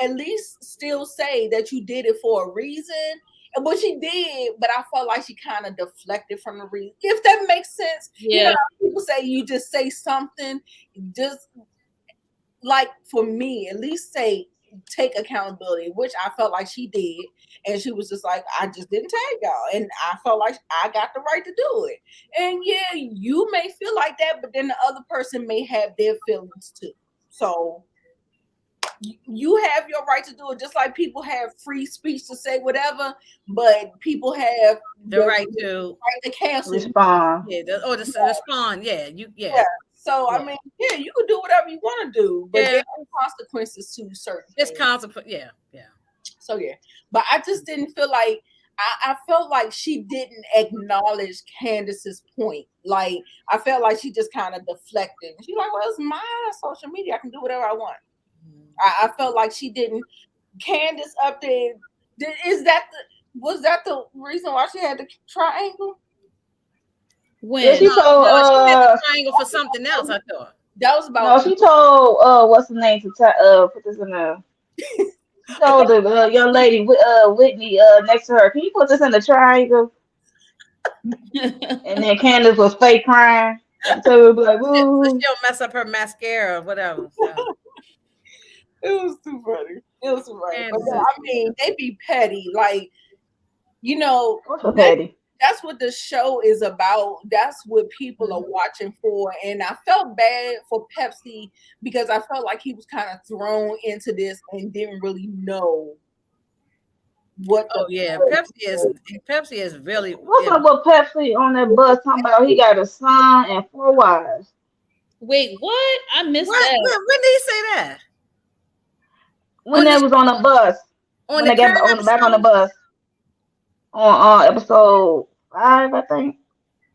at least still say that you did it for a reason. And what she did, but I felt like she kind of deflected from the reason, if that makes sense. Yeah. You know how people say you just say something, just like for me, at least take accountability, which I felt like she did. And she was just like, I just didn't tag y'all. And I felt like I got the right to do it. And yeah, you may feel like that, but then the other person may have their feelings too. So you have your right to do it, just like people have free speech to say whatever, but people have the right to cancel. Respond. Yeah, respond. Yeah, yeah. So I mean, yeah, you can do whatever you want to do, but there are consequences to certain things. It's consequence. Yeah. So yeah, but I just didn't feel like I felt like she didn't acknowledge Candace's point. Like I felt like she just kind of deflected. She's like, "Well, it's my social media. I can do whatever I want." I felt like she didn't. Candace up there. Was that the reason why she had the triangle? When she told she had the triangle for something else, I thought. That was about. No, she told what's the name to put this in there. She told the young lady Whitney next to her, can you put this in the triangle? And then Candace was fake crying. So it was like, woo. She'll mess up her mascara or whatever. So. It was too funny. It was right. But I mean, they be petty. Like, you know, petty. That's what the show is about. That's what people are watching for. And I felt bad for Pepsi because I felt like he was kind of thrown into this and didn't really know what. Pepsi is really. What's up with Pepsi on that bus talking about he got a son and 4 wives? Wait, what? I missed that. When did he say that? When they was on the bus. When they got back on the bus. On episode 5, I think.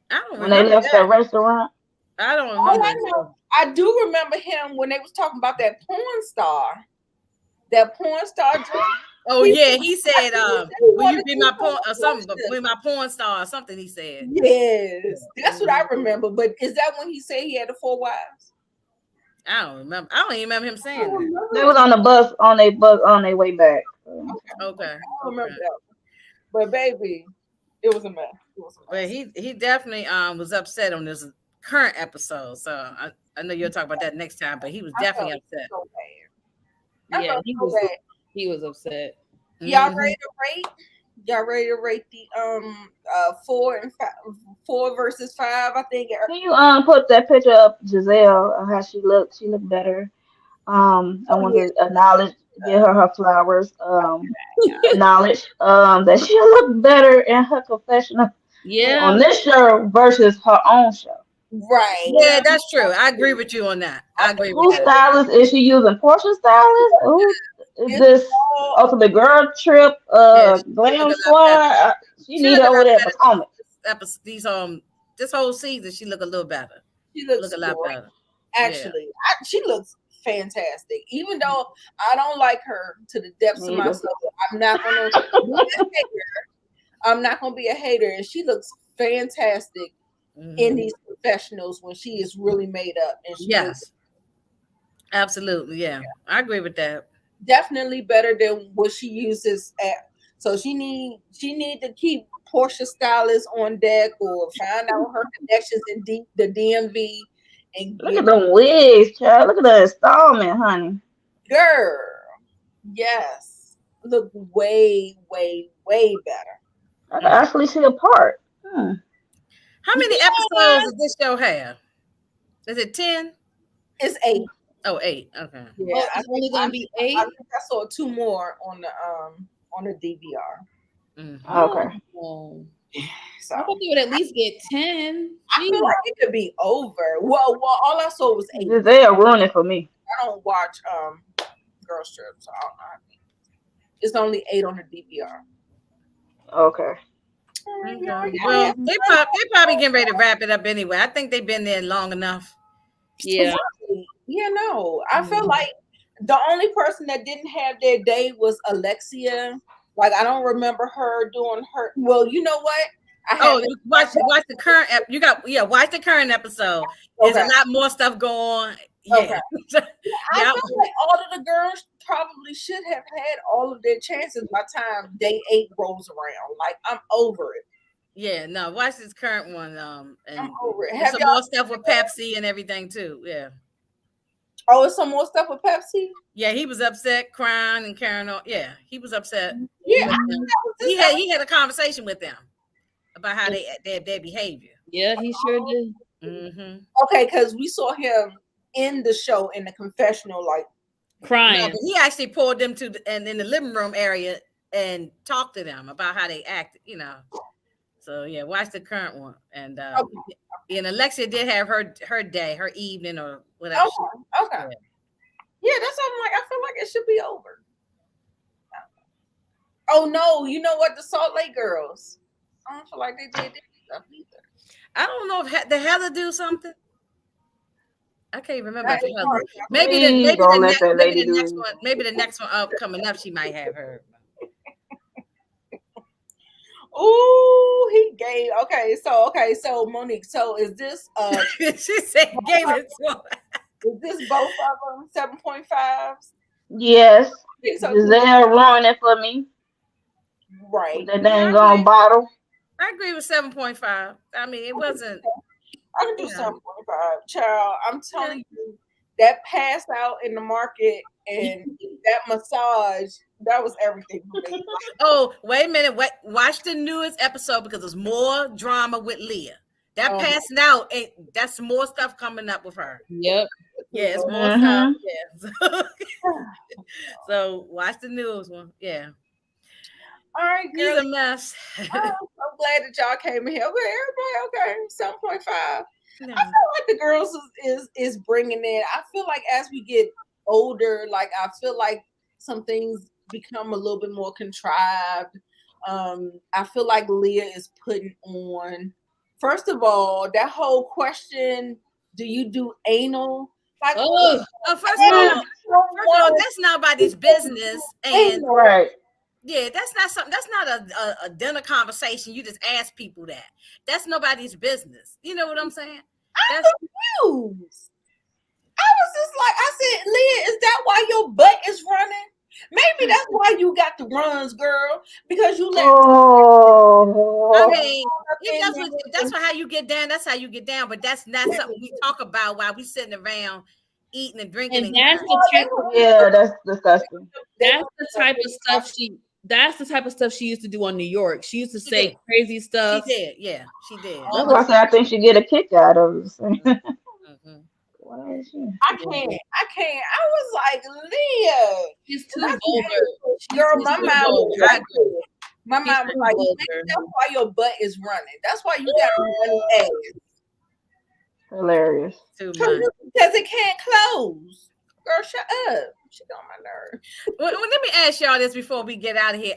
I don't remember. When they left the restaurant. I don't remember. I do remember him when they was talking about that porn star. That porn star. Oh yeah, he said, "Will you be my porn or something?" But be my porn star or something. He said. Yes, that's what I remember. But is that when he said he had the 4 wives? I don't remember. I don't even remember him saying that. They was on the bus on their way back. Okay. I don't remember that. But baby, it was a mess. But he definitely was upset on this current episode. So I know you'll talk about that next time. But he was definitely upset. So bad. Yeah, he was upset. Y'all ready to rate? Y'all ready to rate the 4 and 5, 4 versus 5? I think. Can you put that picture up, Giselle? How she looked? She looked better. I want to acknowledge, give her flowers. Acknowledge that she looked better in her confessional. Yeah. On this show versus her own show. Right. Yeah, that's true. I agree with you on that. I agree with that. Whose stylist is she using? Portia stylist? Who is this Ultimate Girl Trip? Glam Squad? She need over there for comment. This whole season, she look a little better. She looks a lot better. Actually, she looks fantastic. Even though I don't like her to the depths of my soul, I'm not gonna be a hater. I'm not gonna be a hater, and she looks fantastic in these professionals when she is really made up. And yes, absolutely, yeah, I agree with that. Definitely better than what she uses at. So she need to keep Portia stylist on deck or find out her connections in the DMV. And look at them wigs, child. Look at the installment, honey. Girl, yes, look way, way, way better. I can actually see a part. How many episodes does this show have? Is it 10? It's 8. Oh, 8. Okay. Yeah, it's only gonna be 8. I think I saw 2 more on the DVR. Mm-hmm. Okay. So I thought they would at least get 10. I feel like it could be over. Well, all I saw was 8. They are ruining it for me. I don't watch Girls Trip, so I don't know. It's only 8 on the DVR. Okay. Well, they probably getting ready to wrap it up anyway. I think they've been there long enough. Yeah. I feel like the only person that didn't have their day was Alexia. Like, I don't remember her doing her. Well, you know what? Watch the current. Watch the current episode. There's a lot more stuff going on. Yeah. Okay. I feel like all of the girls probably should have had all of their chances by the time day 8 rolls around. Like, I'm over it. Yeah, no, watch this current one. And I'm over it. Have some more stuff with Pepsi and everything too. Yeah. Oh, it's some more stuff with Pepsi? Yeah, he was upset, crying and carrying on. Yeah, he was upset. Yeah, he had a conversation with them about how their behavior. Yeah, he sure did. Mm-hmm. Okay, because we saw him in the show in the confessional, like crying. No, he actually pulled them in the living room area and talked to them about how they acted. So yeah, watch the current one. And and Alexia did have her day, her evening or whatever. Okay. Yeah, that's something like I feel like it should be over. Oh no, you know what? The Salt Lake girls. I don't feel like they did stuff either. I don't know if the Heather do something. I can't remember. Maybe the next one up coming up, she might have her. Ooh, he gave. Okay, so Monique. So is this? She said gave it to her. Is this both of them 7.5s? Yes. Giselle ruined it for me. Right. That dang on bottle. I agree with 7.5. I mean, it wasn't. I can do 7.5. Child, I'm telling you, that pass out in the market and that massage, that was everything for me. Oh, wait a minute. Watch the newest episode because there's more drama with Leah. That passing out, that's more stuff coming up with her. Yep. Yeah, it's more stuff. Yeah. So watch the news one. Yeah. All right, girl. He's a mess. I'm so glad that y'all came in here. Okay, 7.5. I feel like the girls is bringing in. I feel like as we get older, like I feel like some things become a little bit more contrived. I feel like Leah is putting on. First of all, that whole question: do you do anal? Like, first of all, that's nobody's business, and right. Yeah, that's not something. That's not a dinner conversation. You just ask people that. That's nobody's business. You know what I'm saying? I'm confused. I was just like, I said, Leah, is that why your butt is running? Maybe that's why you got the runs, girl, because you let. I mean, if that's how you get down. That's how you get down. But that's not something we talk about while we sitting around eating and drinking. And that's the type of, that's disgusting. That's the type of stuff she. That's the type of stuff she used to do on New York. She used to say crazy stuff. She did, yeah, she did. That's why I said I think she get a kick out of it. I can't. I was like, Leah, she's too vulgar. Girl, my mom was like, that's why your butt is running. That's why you got to run ass. Hilarious. Because it can't close. Girl, shut up. She on my nerve. Well, let me ask y'all this before we get out of here.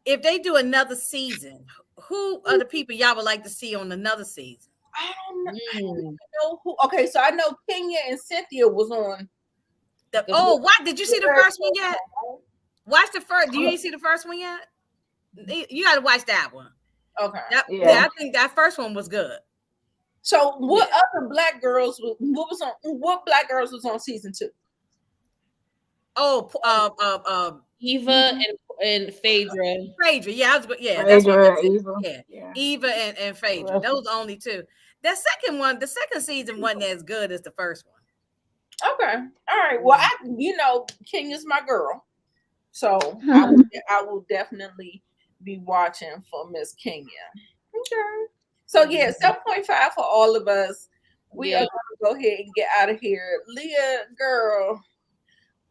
If they do another season, who are the people y'all would like to see on another season? I don't know. I don't know who. Okay, so I know Kenya and Cynthia was on. What? Did you see the first one yet? Watch the first. Do you see the first one yet? You got to watch that one. Okay. Yeah, I think that first one was good. So, what other black girls? What black girls was on season 2? Eva and Phaedra. Phaedra, yeah, Eva. Eva and Phaedra. Those are the only two. The second season wasn't as good as the first one. Okay, all right. Well, Kenya's my girl, so I will definitely be watching for Miss Kenya. Okay. So 7.5 for all of us. We are going to go ahead and get out of here. Leah, girl,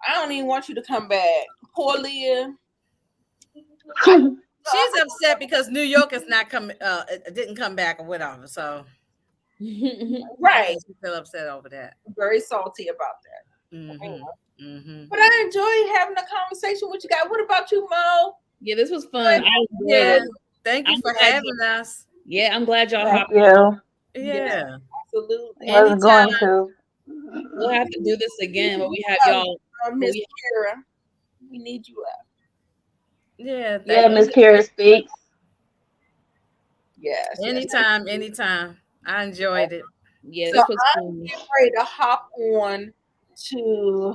I don't even want you to come back. Poor Leah. She's upset because New York is not coming. Didn't come back or whatever. So, right, she's still upset over that. Very salty about that. Mm-hmm. Mm-hmm. But I enjoy having a conversation with you guys. What about you, Mo? Yeah, this was fun. Thank you for having us. Yeah, I'm glad y'all hopped on. Yeah. Absolutely. I was going to. We'll have to do this again, but we have y'all. Miss Kira, we need you up. Yeah. Yeah, Miss Kira speaks. Yes. Anytime. I enjoyed it. Yeah, So this was I'm getting ready to hop on to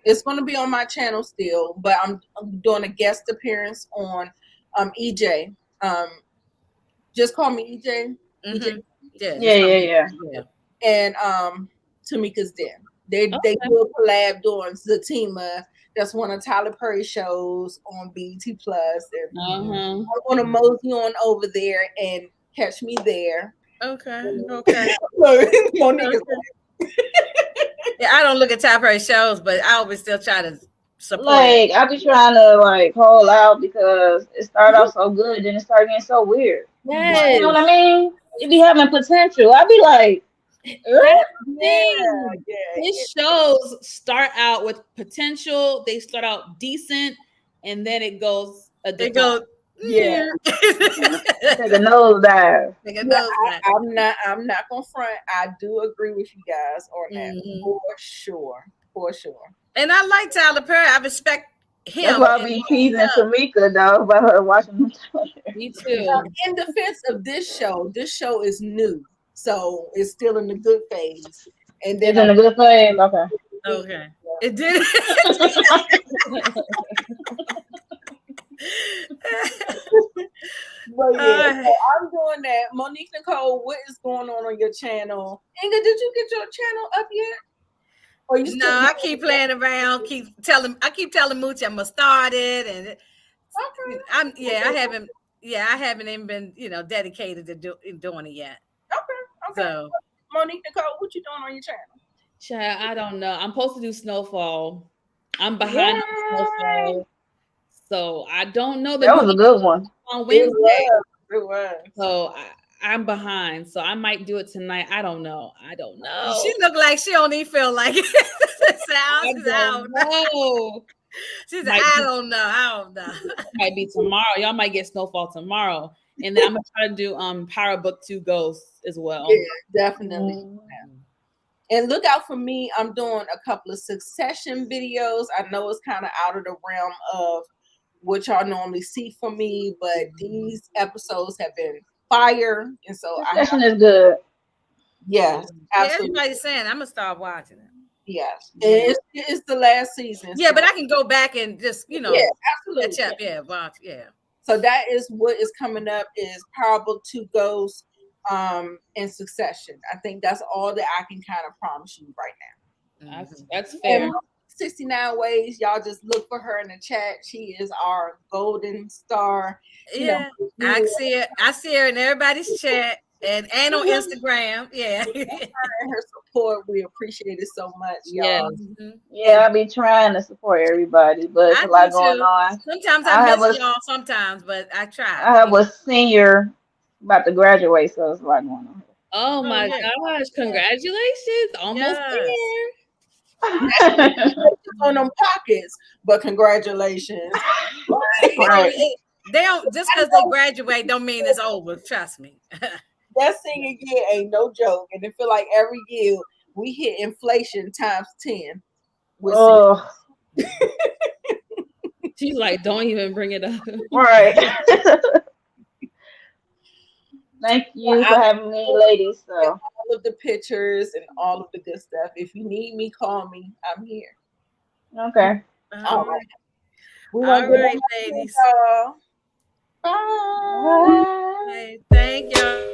it's going to be on my channel still, but I'm doing a guest appearance on EJ. Just call me EJ. Mm-hmm. Yeah. And Tamika's Den. They do a collab doing Zatima. That's one of Tyler Perry's shows on BET Plus. And I'm gonna mosey on over there and catch me there. Okay. Monique is yeah, I don't look at Tyler Perry shows, but I always still try to support. Like I be trying to hold out because it started off so good, then it started getting so weird. Yes. You know what I mean? It be having potential. I be like, his shows start out with potential. They start out decent, and then it goes They go, take a nose dive. I'm not gonna front. I do agree with you guys on that for sure. And I like Tyler Perry. I respect him. That's why I be teasing Tamika though about her watching them. Me too. In defense of this show is new, so it's still in the good phase. And then it's in the good phase. Okay. It did. But yeah, so I'm doing that. Monique, Nicole, what is going on your channel? Inga, did you get your channel up yet? Or you no, I keep playing around. I keep telling Moochie I'm gonna start it, and I haven't even been dedicated to doing it yet. Okay. So Monique, Nicole, what you doing on your channel? Child, I don't know. I'm supposed to do Snowfall. I'm behind on Snowfall. So I don't know. That was a good one. On Wednesday. It was. So I'm behind. So I might do it tonight. I don't know. She look like she don't even feel like it. I don't know. She's like, I don't know. Might be tomorrow. Y'all might get Snowfall tomorrow. And then I'm gonna try to do Power Book 2 Ghosts as well. Yeah, definitely. And look out for me. I'm doing a couple of Succession videos. I know it's kind of out of the realm of what y'all normally see from me, but these episodes have been fire. And so Succession is good. Yes, absolutely. Everybody's saying I'm gonna start watching it. Yes, it's the last season. Yeah, but I can go back and just absolutely. catch up. Watch. So that is what is coming up is Power Book 2 Ghosts in Succession. I think that's all that I can kind of promise you right now. That's fair. And 69 Ways, y'all just look for her in the chat. She is our golden star. I see her in everybody's chat and on Instagram. Yeah. Her support, we appreciate it so much, y'all. Yeah, I be trying to support everybody, but it's a lot going on. Sometimes I miss y'all sometimes, but I try. I have a senior about to graduate, so it's a lot going on. Oh my gosh, congratulations. Almost there. On them pockets, but congratulations. Right. They don't just because they graduate don't mean it's over. Trust me. That senior year ain't no joke, and it feel like every year we hit inflation times 10. She's like, don't even bring it up. Right. Thank you for having me, ladies. So all of the pictures and all of the good stuff. If you need me, call me. I'm here. Okay. All right. All right, ladies. Bye. Thank you.